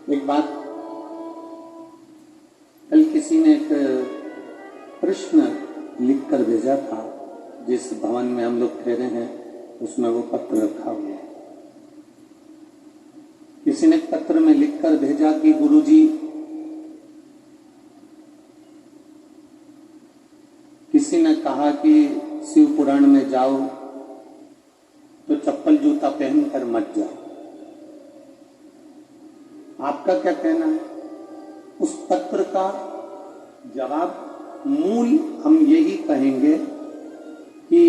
एक बात, कल किसी ने एक प्रश्न लिख कर भेजा था, जिस भवन में हम लोग ठहरे हैं उसमें वो पत्र रखा हुआ है। किसी ने पत्र में लिखकर भेजा कि गुरुजी, किसी ने कहा कि शिव पुराण में जाओ तो चप्पल जूता पहनकर मत जाओ। आपका क्या कहना है? उस पत्र का जवाब मूल हम यही कहेंगे कि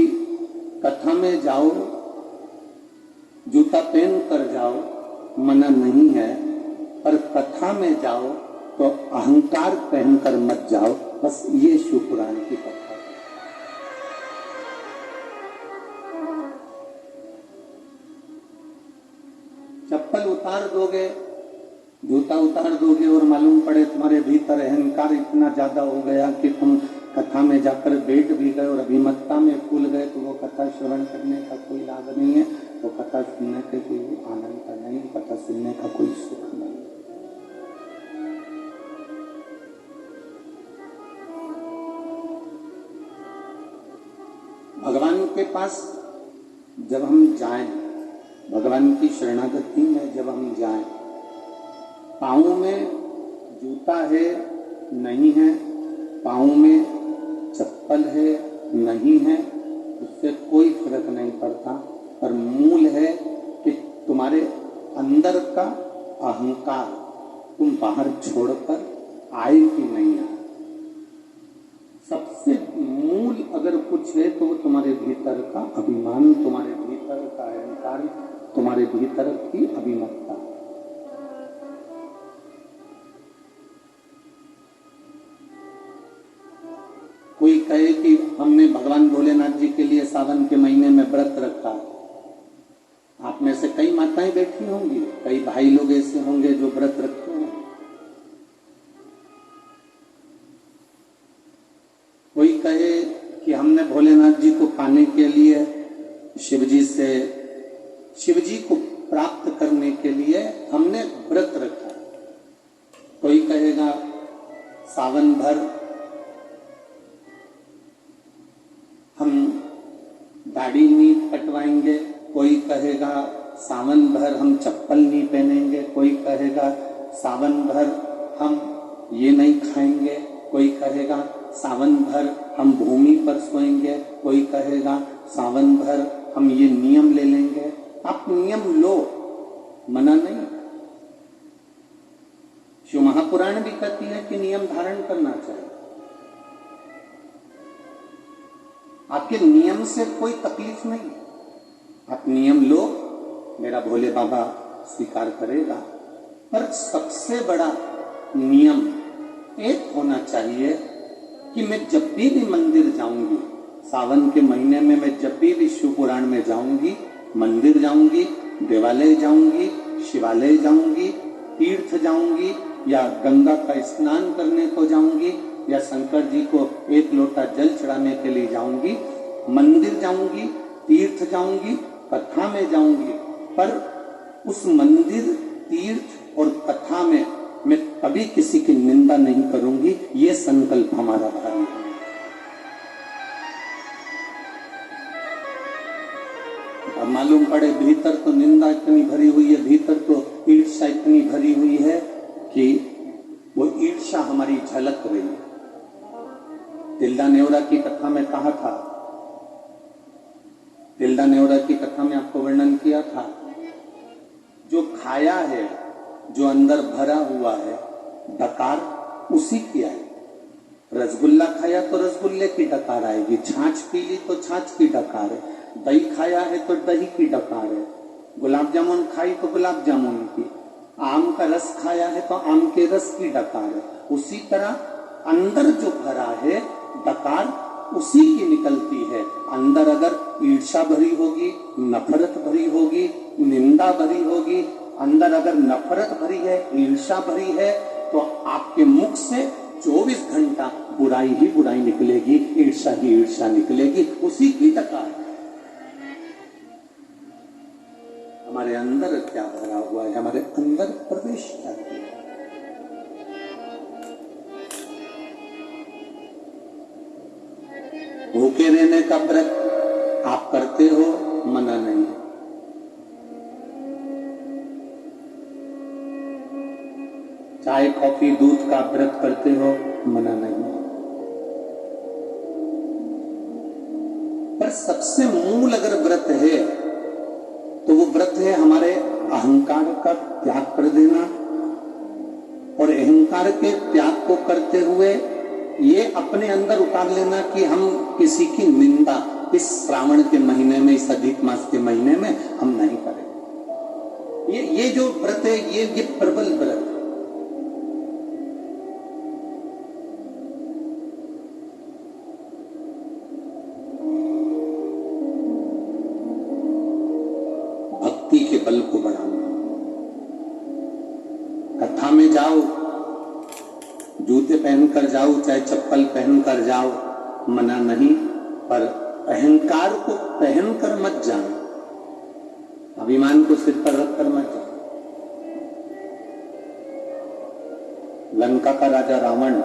कथा में जाओ, जूता पहन कर जाओ, मना नहीं है, पर कथा में जाओ तो अहंकार पहनकर मत जाओ। बस ये शिव पुराण की कथा है। चप्पल उतार दोगे, जूता उतार दोगे और मालूम पड़े तुम्हारे भीतर अहंकार इतना ज्यादा हो गया कि तुम कथा में जाकर बैठ भी गए और अभिमत्ता में भूल गए, तो वो कथा श्रवण करने का कोई लाभ नहीं है, वो कथा सुनने के कोई आनंद नहीं, कथा सुनने का कोई सुख नहीं। भगवान के पास जब हम जाएं, भगवान की शरणागति में जब हम जाएं, पाँव में जूता है नहीं है, पाँव में चप्पल है नहीं है, उससे कोई फर्क नहीं पड़ता, पर मूल है कि तुम्हारे अंदर का अहंकार तुम बाहर छोड़कर आए कि नहीं आए। सबसे मूल अगर कुछ है तो वो तुम्हारे भीतर का अभिमान, तुम्हारे भीतर का अहंकार, तुम्हारे भीतर की अभिमत्ता। कोई कहे कि हमने भगवान भोलेनाथ जी के लिए सावन के महीने में व्रत रखा। आप में से कई माताएं बैठी होंगी, कई भाई लोग ऐसे होंगे जो व्रत रखते हैं। कोई कहे कि हमने भोलेनाथ जी को पाने के लिए, शिवजी को प्राप्त करने के लिए हमने व्रत रखा। कोई कहेगा सावन भर हम दाढ़ी नहीं कटवाएंगे, कोई कहेगा सावन भर हम चप्पल नहीं पहनेंगे, कोई कहेगा सावन भर हम ये नहीं खाएंगे, कोई कहेगा सावन भर हम भूमि पर सोएंगे, कोई कहेगा सावन भर हम ये नियम ले लेंगे। आप नियम लो, मना नहीं। शिव महापुराण भी कहती है कि नियम धारण करना चाहिए। आपके नियम से कोई तकलीफ नहीं, आप नियम लो, मेरा भोले बाबा स्वीकार करेगा। पर सबसे बड़ा नियम एक होना चाहिए कि मैं जब भी मंदिर जाऊंगी, सावन के महीने में मैं जब भी शिव पुराण में जाऊंगी, मंदिर जाऊंगी, देवालय जाऊंगी, शिवालय जाऊंगी, तीर्थ जाऊंगी, या गंगा का स्नान करने को जाऊंगी, या शंकर जी को एक लोटा जल चढ़ाने के लिए जाऊंगी, मंदिर जाऊंगी, तीर्थ जाऊंगी, कथा में जाऊंगी, पर उस मंदिर, तीर्थ और कथा में मैं कभी किसी की निंदा नहीं करूंगी। ये संकल्प हमारा भारी है। अब मालूम पड़े भीतर तो निंदा इतनी भरी हुई है, भीतर तो ईर्ष्या इतनी भरी हुई है कि वो ईर्ष्या हमारी झलक रही है। तिल्दा नेवरा की कथा में कहा था, तिल्दा नेवरा की कथा में आपको वर्णन किया था, जो खाया है, जो अंदर भरा हुआ है, डकार उसी की आएगी। रसगुल्ला खाया तो रसगुल्ले की डकार आएगी, छाछ पी ली तो छाछ की डकार है, दही खाया है तो दही की डकार है, गुलाब जामुन खाई तो गुलाब जामुन की, आम का रस खाया है तो आम के रस की डकार है। उसी तरह अंदर जो भरा है डकार उसी की निकलती है। अंदर अगर ईर्ष्या भरी होगी, नफरत भरी होगी, निंदा भरी होगी, अंदर अगर नफरत भरी है, ईर्ष्या भरी है, तो आपके मुख से 24 घंटा बुराई ही बुराई निकलेगी, ईर्ष्या ही ईर्ष्या निकलेगी, उसी की डकार। हमारे अंदर क्या भरा हुआ है, हमारे अंदर प्रवेश क्या किया। भूखे रहने का व्रत आप करते हो, मना नहीं। चाय कॉफी दूध का व्रत करते हो, मना नहीं। पर सबसे मूल अगर व्रत है तो वो व्रत है हमारे अहंकार का त्याग कर देना, और अहंकार के त्याग को करते हुए ये अपने अंदर उतार लेना कि हम किसी की निंदा इस श्रावण के महीने में, इस अधिक मास के महीने में हम नहीं करेंगे। ये जो व्रत है ये प्रबल व्रत है। भक्ति के बल को बढ़ाना। कथा में जाओ, जूते पहनकर जाओ, चाहे चप्पल पहनकर जाओ, मना नहीं, पर अहंकार को पहनकर मत जाओ, अभिमान को सिर पर रखकर मत जाओ। लंका का राजा रावण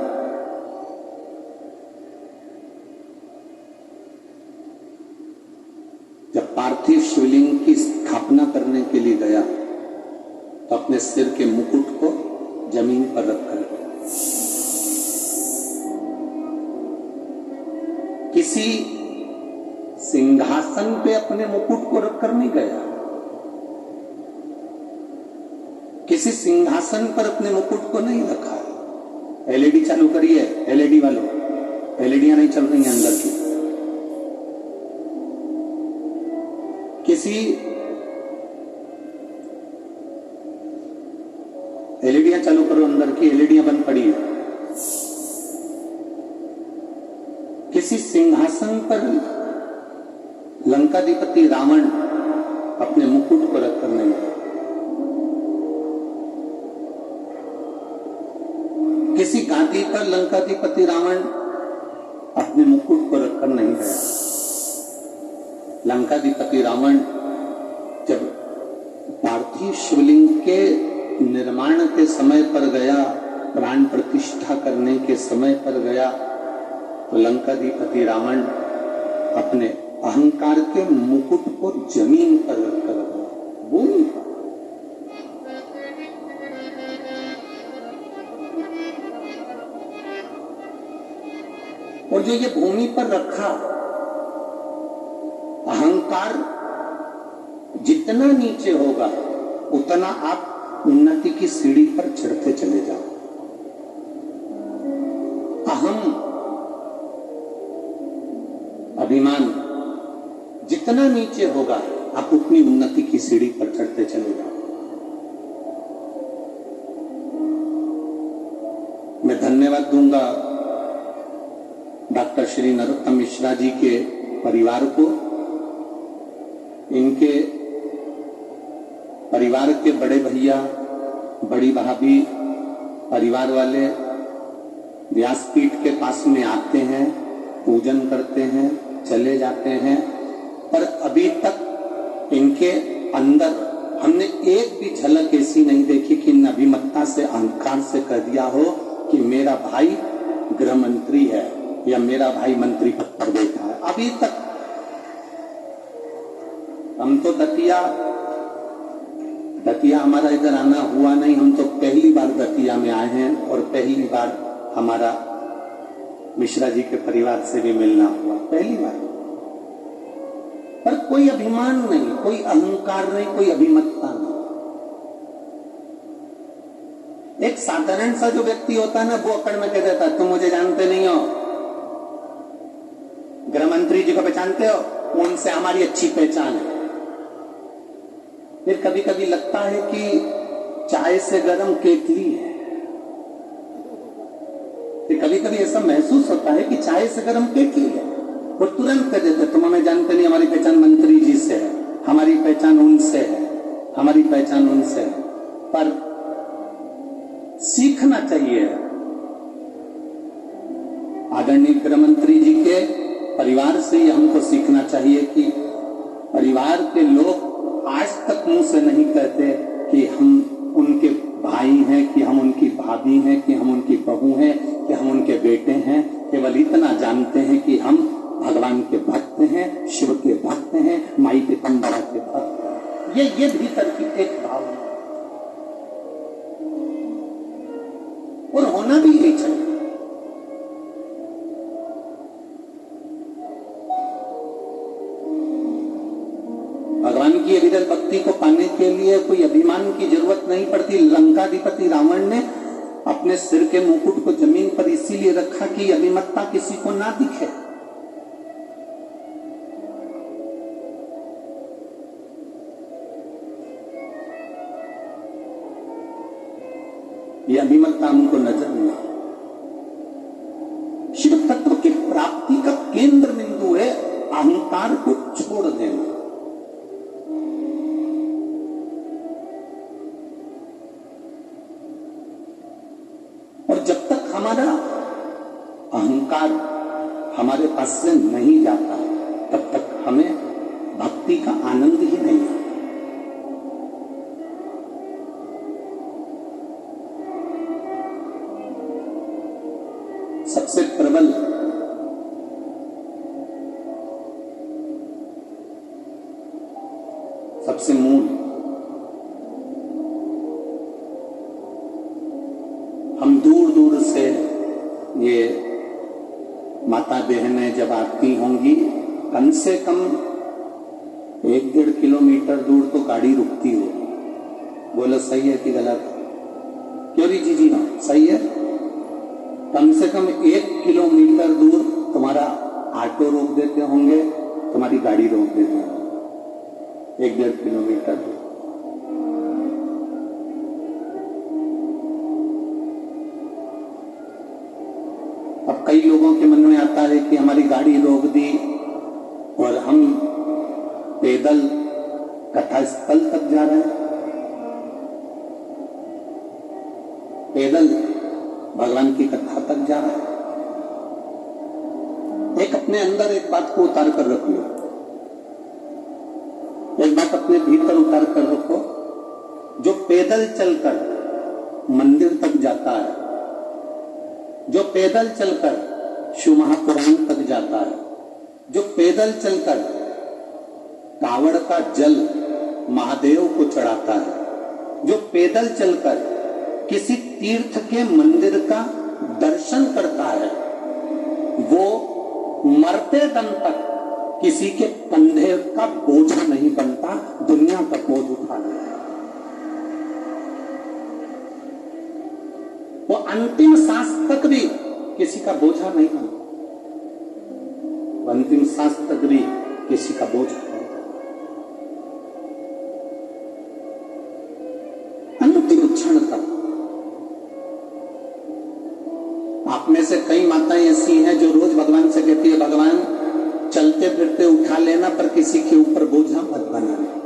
जब पार्थिव शिवलिंग की स्थापना करने के लिए गया तो अपने सिर के मुकुट को जमीन पर रखकर गया। किसी सिंहासन पे अपने मुकुट को रखकर नहीं गया, किसी सिंहासन पर अपने मुकुट को नहीं रखा। एलईडी चालू करिए, एलईडी वालों, एलईडियां नहीं चल रही हैं अंदर की। किसी एलईडियां चालू करो, अंदर की एलईडियां बंद पड़ी है। किसी सिंहासन पर लंकाधिपति रावण अपने मुकुट को रखकर नहीं गया, किसी गादी पर लंकाधिपति रावण अपने मुकुट को रखकर नहीं गया। लंकाधिपति रावण जब पार्थिव शिवलिंग के निर्माण के समय पर गया, प्राण प्रतिष्ठा करने के समय पर गया, तो लंकाधिपति रावण अपने अहंकार के मुकुट को जमीन पर रखकर गया, भूमि पर। और जो ये भूमि पर रखा, अहंकार जितना नीचे होगा उतना आप उन्नति की सीढ़ी पर चढ़ते चले जाओ। अहम, अभिमान जितना नीचे होगा आप उतनी उन्नति की सीढ़ी पर चढ़ते चले जाओ। मैं धन्यवाद दूंगा डॉक्टर श्री नरोत्तम मिश्रा जी के परिवार को, इनके परिवार के बड़े भैया, बड़ी भाभी, परिवार वाले व्यासपीठ के पास में आते हैं, पूजन करते हैं, चले जाते हैं, पर अभी तक इनके अंदर हमने एक भी झलक ऐसी नहीं देखी कि इन अभिमत्ता से, अहंकार से कह दिया हो कि मेरा भाई गृह मंत्री है या मेरा भाई मंत्री पद पर बैठा है। अभी तक हम तो दतिया हमारा इधर आना हुआ नहीं, हम तो पहली बार दतिया में आए हैं और पहली बार हमारा मिश्रा जी के परिवार से भी मिलना हुआ, पहली बार। पर कोई अभिमान नहीं, कोई अहंकार नहीं, कोई अभिमत्ता नहीं। एक साधारण सा जो व्यक्ति होता है ना, वो अकड़ में कह देता है तुम मुझे जानते नहीं हो, गृह मंत्री जी को पहचानते हो, उनसे हमारी अच्छी पहचान है। फिर कभी कभी लगता है कि चाय से गर्म केतली है। फिर कभी कभी ऐसा महसूस होता है कि चाय से गर्म केतली है, और तुरंत कह देते तुम हमें जानते नहीं, हमारी पहचान मंत्री जी से है, हमारी पहचान उनसे है, हमारी पहचान उनसे है। पर सीखना चाहिए आदरणीय गृह मंत्री जी के परिवार से ही हमको सीखना चाहिए कि परिवार के लोग आज तक मुंह से नहीं कहते कि हम उनके भाई हैं, कि हम उनकी भाभी हैं, कि हम उनकी बहू हैं, कि हम उनके बेटे हैं। केवल इतना जानते हैं कि हम भगवान के भक्त हैं, शिव के भक्त हैं, माई पीताम्बरा के भक्त हैं। ये भीतर की एक भावना और होना भी यही चाहिए। भगवान की अविरल भक्ति को पाने के लिए कोई अभिमान की जरूरत नहीं पड़ती। लंकाधिपति रावण ने अपने सिर के मुकुट को जमीन पर इसीलिए रखा कि अभिमत्ता किसी को ना दिखे। ये अभिमत्ता हमको नजर नहीं आती। शिव तत्व की प्राप्ति का केंद्र बिंदु है अहंकार को छोड़ देना। और जब तक हमारा अहंकार हमारे पास से नहीं जाता तब तक हमें भक्ति का आनंद ही नहीं आता। सबसे प्रबल सबसे मूल हम दूर दूर से ये माता बहनें जब आती होंगी, कम से कम 1-1.5 किलोमीटर दूर तो गाड़ी रुकती होगी। बोलो सही है कि गलत? क्यों जी जी हाँ सही है। कम से कम 1 किलोमीटर दूर तुम्हारा ऑटो रोक देते होंगे, तुम्हारी गाड़ी रोक देते होंगे 1-1.5 किलोमीटर दूर। अब कई लोगों के मन में आता है कि हमारी गाड़ी रोक दी और हम पैदल कथा स्थल तक जा रहे हैं, पैदल भगवान की कथा तक जा रहा है। एक अपने अंदर एक बात को उतार कर रख लो, एक बात अपने भीतर उतार कर रखो। जो पैदल चलकर मंदिर तक जाता है, जो पैदल चलकर शिव महापुराण तक जाता है, जो पैदल चलकर कावड़ का जल महादेव को चढ़ाता है, जो पैदल चलकर किसी तीर्थ के मंदिर का दर्शन करता है, वो मरते दम तक किसी के कंधे का बोझ नहीं बनता, दुनिया का बोझ उठा लेता। वो अंतिम सांस तक भी किसी का बोझा नहीं बनता, अंतिम सांस तक भी किसी का बोझ नहीं। अंतिम क्षण तक। आप में से कई माताएं ऐसी हैं जो रोज भगवान से कहती है, भगवान चलते फिरते उठा लेना पर किसी के ऊपर बोझा मत बनाना।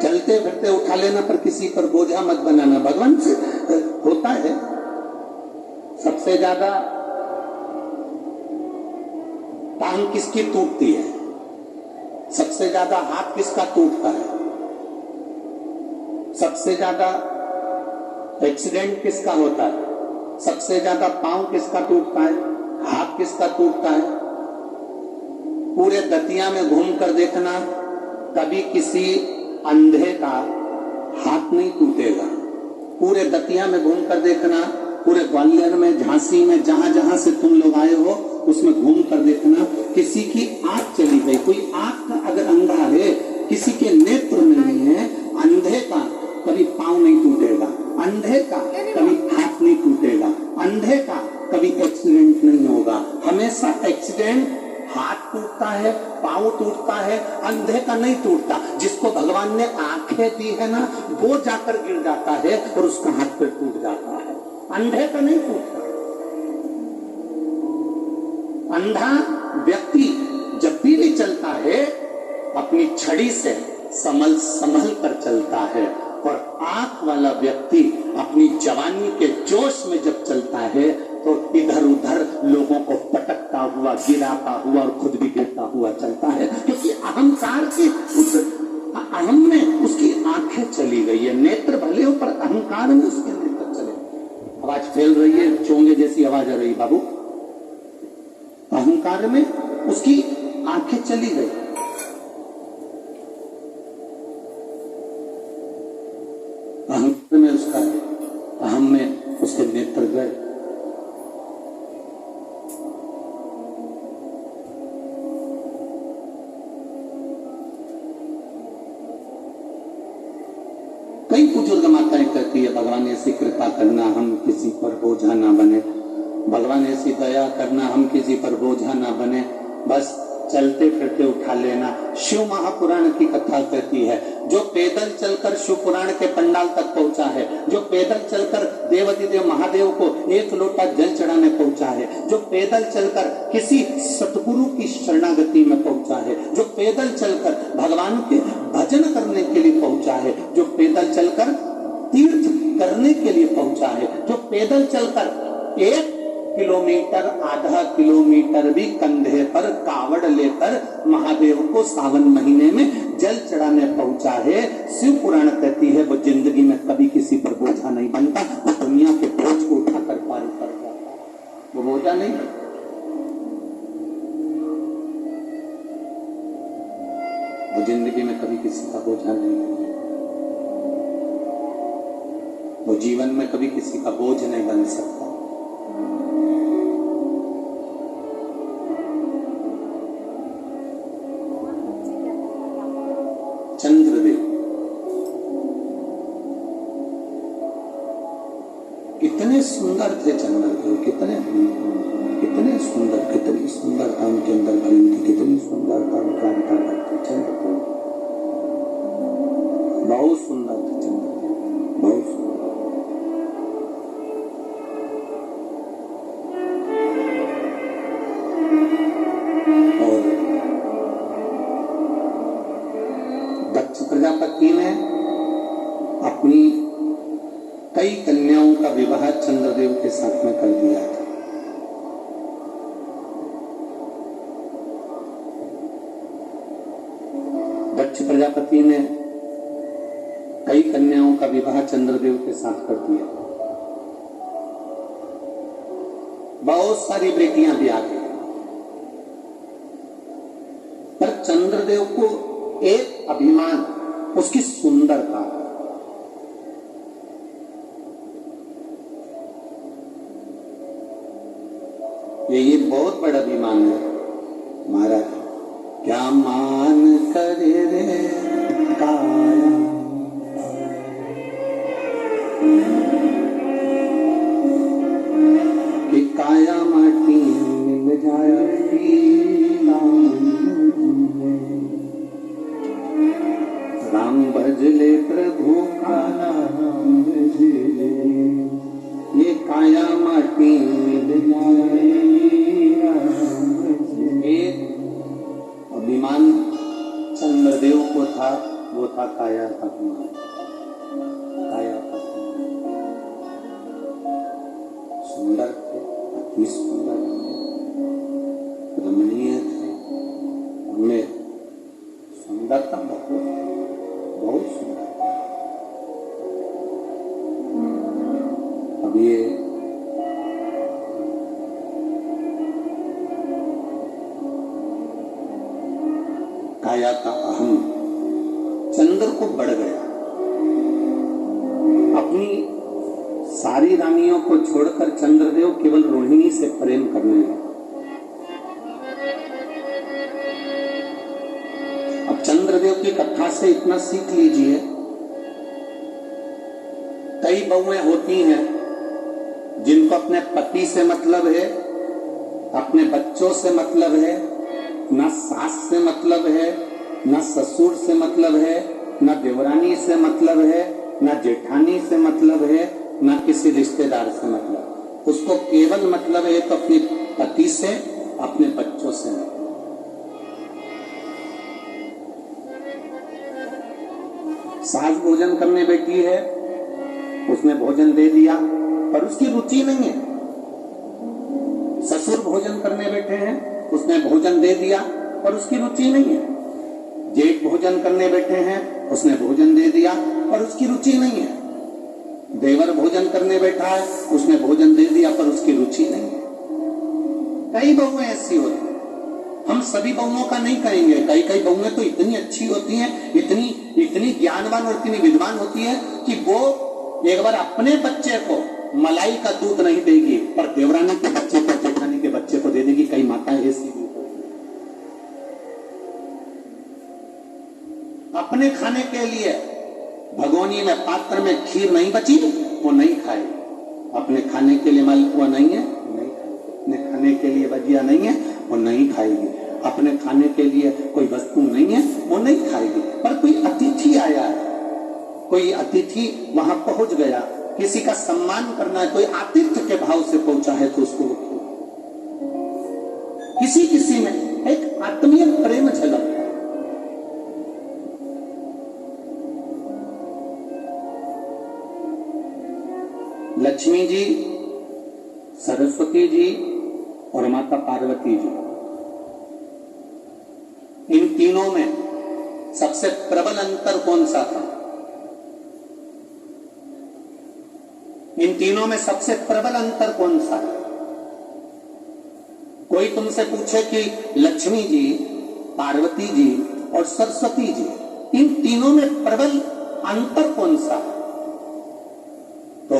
चलते फिरते उठा लेना पर किसी पर बोझा मत बनाना। भगवान से होता है सबसे ज्यादा टांग किसकी टूटती है, सबसे ज्यादा हाथ किसका टूटता है, सबसे ज्यादा एक्सीडेंट किसका होता है, सबसे ज्यादा पांव किसका टूटता है, हाथ किसका टूटता है। पूरे दतिया में घूम कर देखना, कभी किसी अंधे का हाथ नहीं टूटेगा। पूरे दतिया में घूम कर देखना, पूरे ग्वालियर में, झांसी में, जहां जहां से तुम लोग आए हो उसमें घूम कर देखना, किसी की आंख चली गई, कोई आंख का अगर अंधा है, किसी के नेत्र नहीं है, अंधे का कभी पांव नहीं टूटेगा, अंधे का कभी हाथ नहीं टूटेगा, अंधे का कभी एक्सीडेंट नहीं होगा। हमेशा एक्सीडेंट हाथ टूटता है, पांव टूटता है, अंधे का नहीं टूटता। जिसको भगवान ने आंखें दी है ना, वो जाकर गिर जाता है और उसका हाथ पे टूट जाता है, अंधे का नहीं टूटता। अंधा व्यक्ति जब भी चलता है अपनी छड़ी से संभल कर चलता है, और आंख वाला व्यक्ति अपनी जवानी के जोश में जब चलता है तो इधर उधर लोगों को पटकता हुआ, गिराता हुआ और खुद भी गिरता हुआ चलता है, क्योंकि अहंकार से उस अहम में उसकी आंखें चली गई है। नेत्र भले हो पर अहंकार में उसके नेत्र चले। आवाज फैल रही है, चोंगे जैसी आवाज आ रही बाबू। अहंकार में उसकी आंखें चली गई। अहंकार में उसका, अहम में उसके नेत्र गए। कई बुजुर्ग माताएं कहती है भगवान ऐसी कृपा करना हम किसी पर बोझा ना बने, भगवान ऐसी दया करना हम किसी पर बोझा ना बने, बस चलते फिरते उठा लेना। शिव महापुराण की कथा कहती है, जो पैदल चलकर शिव पुराण के पंडाल तक पहुंचा है, जो पैदल चलकर देवाधिदेव महादेव को एक लोटा जल चढ़ाने पहुंचा है, जो पैदल चलकर किसी सतगुरु की शरणागति में पहुंचा है, जो पैदल चलकर भगवान के भजन करने के लिए पहुंचा है, जो पैदल चलकर तीर्थ करने के लिए पहुंचा है, जो पैदल चलकर 1 किलोमीटर, आधा किलोमीटर भी कंधे पर कावड़ लेकर महादेव को सावन महीने में जल चढ़ाने पहुंचा है, शिव पुराण कहती है वो जिंदगी में कभी किसी पर बोझा नहीं बनता, वो दुनिया के बोझ को उठाकर पार कर जाता, वो बोझा नहीं बनता। वो जिंदगी में कभी किसी का बोझा नहीं बनेगा, वो जीवन में कभी किसी का बोझ नहीं बन सकता। चंद्रदेव कितने सुंदर थे, चंद्रदेव कितने सुंदर, कितनी सुंदरता उनके अंदर भरी थी, कितनी सुंदरता उनका अंतर्गत थी। चंद्रदेव बहुत सुंदर थे, चंद्रदेव बहुत सुंदर। प्रजापति ने अपनी कई कन्याओं का विवाह चंद्रदेव के साथ में कर दिया था। दक्ष प्रजापति ने कई कन्याओं का विवाह चंद्रदेव के साथ कर दिया। बहुत सारी बेटियां भी आ गई, पर चंद्रदेव को एक अभिमान उसकी सुंदरता, ये बहुत बड़ा अभिमान है। महाराज क्या मान करे रे काया, कि काया माटी मिल जाए राम भजले प्रभु का नाम भजले, ये काया माटी मिल जाए। एक अभिमान चंद्रदेव को था, वो था काया का अभिमान, काया का सुंदर थे, अति सुंदर थे, रमणीय थे, उनमें सुंदरता बहुत सुंदर। अब ये काया का अहम चंद्र को बढ़ गया। अपनी सारी रानियों को छोड़कर चंद्रदेव केवल रोहिणी से प्रेम करने लगे। अब चंद्रदेव की कथा से इतना सीख लीजिए, कई बहुएं होती हैं जिनको अपने पति से मतलब है, अपने बच्चों से मतलब है, ना सास से मतलब है, ना ससुर से मतलब है, ना देवरानी से मतलब है, ना जेठानी से मतलब है, ना किसी रिश्तेदार से मतलब। उसको केवल मतलब है तो अपने पति से, अपने बच्चों से मतलब। सास भोजन करने बैठी है, उसने भोजन दे दिया पर उसकी रुचि नहीं है। ससुर भोजन करने बैठे हैं, उसने भोजन दे दिया पर उसकी रुचि नहीं है। जेठ भोजन करने बैठे हैं, उसने भोजन दे दिया पर उसकी रुचि नहीं है। देवर भोजन करने बैठा है, उसने भोजन दे दिया पर उसकी रुचि नहीं है। कई बहुएं ऐसी होती हैं, हम सभी बहुओं का नहीं कहेंगे। कई कई बहुएं तो इतनी अच्छी होती हैं, इतनी ज्ञानवान और इतनी विद्वान होती है कि वो एक बार अपने बच्चे को मलाई का दूध नहीं देगी पर देवरानी के बच्चे को, जेठानी के बच्चे को दे देगी। कई माताएं ऐसी भी अपने खाने के लिए भगोनी में, पात्र में खीर नहीं बची, वो नहीं खाए। अपने खाने के लिए मालपुआ नहीं है, नहीं खाएगी। अपने खाने के लिए भजिया नहीं है, वो नहीं खाएगी। अपने खाने के लिए कोई वस्तु नहीं है, वो नहीं खाएगी। पर कोई अतिथि आया है, कोई अतिथि वहां पहुंच गया, किसी का सम्मान करना है, कोई आतिथ्य के भाव से पहुंचा है तो उसको किसी किसी में एक आत्मीय प्रेम झलक। लक्ष्मी जी, सरस्वती जी और माता पार्वती जी, इन तीनों में सबसे प्रबल अंतर कौन सा था? इन तीनों में सबसे प्रबल अंतर कौन सा है? कोई तुमसे पूछे कि लक्ष्मी जी, पार्वती जी और सरस्वती जी, इन तीनों में प्रबल अंतर कौन सा है? तो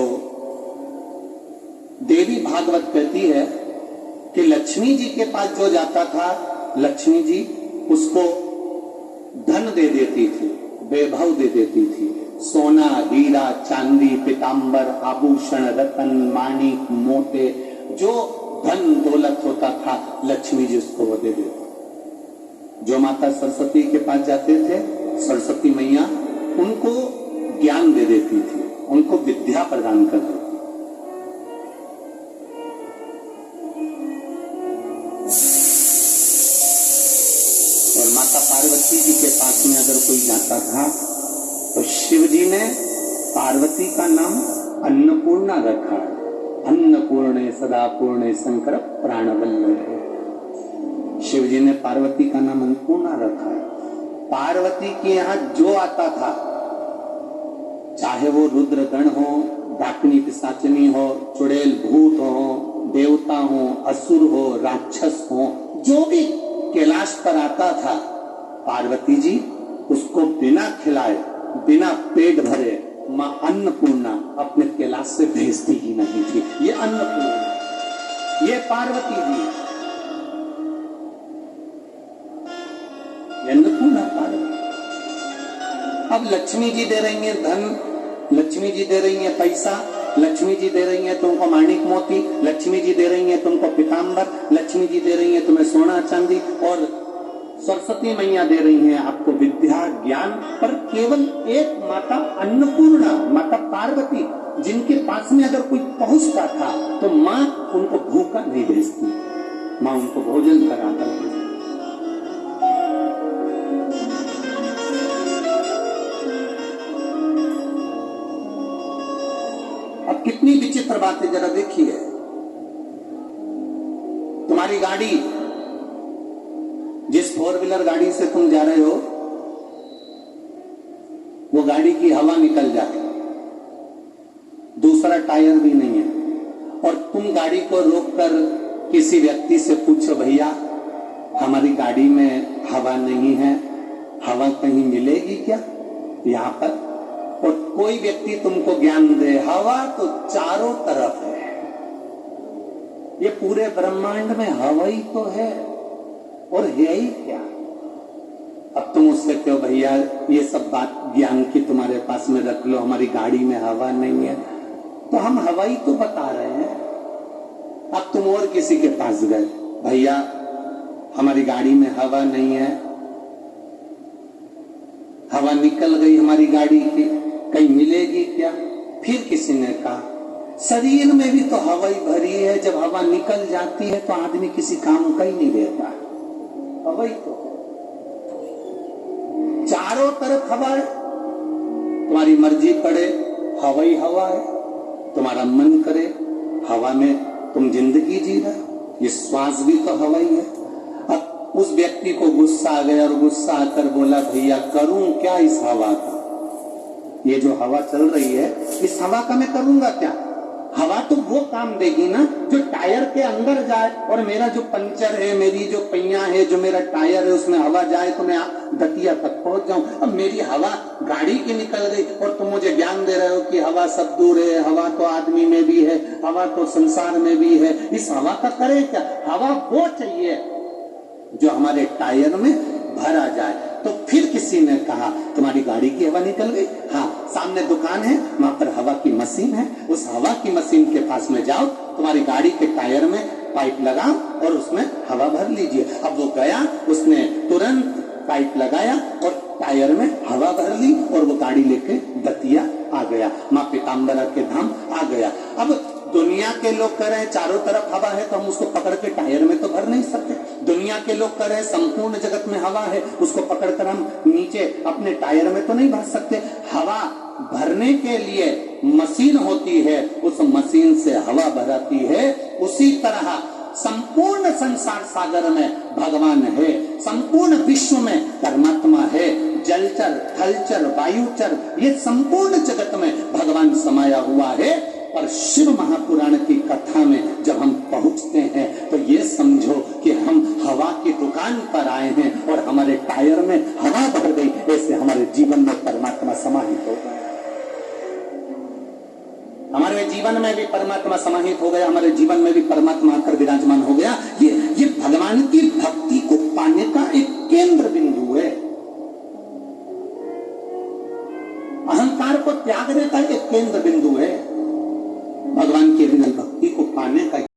देवी भागवत कहती है कि लक्ष्मी जी के पास जो जाता था, लक्ष्मी जी उसको धन दे देती थी, वैभव दे देती थी। सोना, हीरा, चांदी, पीतांबर, आभूषण, रतन, माणिक, मोते, जो धन दौलत होता था लक्ष्मी जी उसको वो दे देती। जो माता सरस्वती के पास जाते थे, सरस्वती मैया उनको ज्ञान दे देती थी, उनको विद्या प्रदान कर देती। और माता पार्वती जी के पास में अगर कोई जाता था तो शिव जी ने पार्वती का नाम अन्नपूर्णा रखा है। अन्नपूर्णे सदा पूर्णे शंकर प्राणवल्लभे। शिव जी ने पार्वती का नाम अन्नपूर्णा रखा है। पार्वती के यहाँ जो आता था, चाहे वो रुद्रगण हो, डाकनी पिशाचनी हो, चुड़ैल भूत हो, देवता हो, असुर हो, राक्षस हो, जो भी कैलाश पर आता था, पार्वती जी उसको बिना खिलाए, बिना पेट भरे मां अन्नपूर्णा अपने कैलाश से भेजती ही नहीं थी। ये अन्नपूर्णा, ये पार्वती जी, ये अन्नपूर्णा पार्वती। अब लक्ष्मी जी दे रही है धन, लक्ष्मी जी दे रही है पैसा, लक्ष्मी जी दे रही है तुमको माणिक मोती, लक्ष्मी जी दे रही है तुमको पीतांबर, लक्ष्मी जी दे रही है तुम्हें सोना चांदी, और सरस्वती मैया दे रही हैं आपको विद्या ज्ञान। पर केवल एक माता अन्नपूर्णा, माता पार्वती, जिनके पास में अगर कोई पहुंचता था तो मां उनको भूखा नहीं भेजती, मां उनको भोजन कराकर भेजती। अब कितनी विचित्र बात है, जरा देखिए। तुम्हारी गाड़ी, जिस 4 व्हीलर गाड़ी से तुम जा रहे हो, वो गाड़ी की हवा निकल जाए, दूसरा टायर भी नहीं है, और तुम गाड़ी को रोककर किसी व्यक्ति से पूछो, भैया हमारी गाड़ी में हवा नहीं है, हवा कहीं मिलेगी क्या यहाँ पर? और कोई व्यक्ति तुमको ज्ञान दे, हवा तो चारों तरफ है, ये पूरे ब्रह्मांड में हवा ही तो है, और है ही क्या? अब तुम उससे कहो, भैया ये सब बात ज्ञान की तुम्हारे पास में रख लो, हमारी गाड़ी में हवा नहीं है, तो हम हवा ही तो बता रहे हैं। अब तुम और किसी के पास गए, भैया हमारी गाड़ी में हवा नहीं है, हवा निकल गई हमारी गाड़ी की, कहीं मिलेगी क्या? फिर किसी ने कहा, शरीर में भी तो हवा ही भरी है, जब हवा निकल जाती है तो आदमी किसी काम का ही नहीं रहता, हवा ही तो चारों तरफ हवा है। तुम्हारी मर्जी पड़े हवा ही हवा है, तुम्हारा मन करे हवा में तुम जिंदगी जी रहे हो, ये श्वास भी तो हवा ही है। अब उस व्यक्ति को गुस्सा आ गया और गुस्सा आकर बोला भैया करूं क्या इस हवा का, ये जो हवा चल रही है इस हवा का मैं करूंगा क्या। हवा तो वो काम देगी ना जो टायर के अंदर जाए, और मेरा जो पंचर है, मेरी जो पहिया है, जो मेरा टायर है उसमें हवा जाए तो मैं दतिया तक पहुंच जाऊं। अब मेरी हवा गाड़ी की निकल गई और तुम मुझे ज्ञान दे रहे हो कि हवा सब दूर है, हवा तो आदमी में भी है, हवा तो संसार में भी है, इस हवा का करे क्या। हवा वो चाहिए जो हमारे टायर में भरा जाए। तो फिर किसी ने कहा तुम्हारी गाड़ी की हवा निकल गई, हाँ सामने दुकान है वहां पर हवा की मशीन है, उस हवा की मशीन के पास में जाओ, तुम्हारी गाड़ी के टायर में पाइप लगाओ और उसमें हवा भर लीजिए। अब वो गया, उसने तुरंत पाइप लगाया और टायर में हवा भर ली और वो गाड़ी लेके दतिया आ गया, माँ पीताम्बरा के धाम आ गया। अब दुनिया के लोग कह रहे हैं चारों तरफ हवा है तो हम उसको पकड़ के टायर में तो भर नहीं सकते। दुनिया के लोग कह रहे हैं संपूर्ण जगत में हवा है, उसको पकड़कर हम नीचे अपने टायर में तो नहीं भर सकते। हवा भरने के लिए मशीन होती है, उस मशीन से हवा भराती है। उसी तरह संपूर्ण संसार सागर में भगवान है, संपूर्ण विश्व में परमात्मा है। जलचर, थलचर, वायुचर, ये संपूर्ण जगत में भगवान समाया हुआ है। और शिव महापुराण की कथा में जब हम पहुंचते हैं तो ये समझो कि हम हवा की दुकान पर आए हैं और हमारे टायर में हवा भर गई, ऐसे हमारे जीवन में परमात्मा समाहित हो गया, हमारे जीवन में भी परमात्मा समाहित हो गया, हमारे जीवन में भी परमात्मा आकर विराजमान हो गया। ये भगवान की भक्ति को पाने का एक केंद्र बिंदु है, अहंकार को त्यागने का एक केंद्र बिंदु है। भगवान की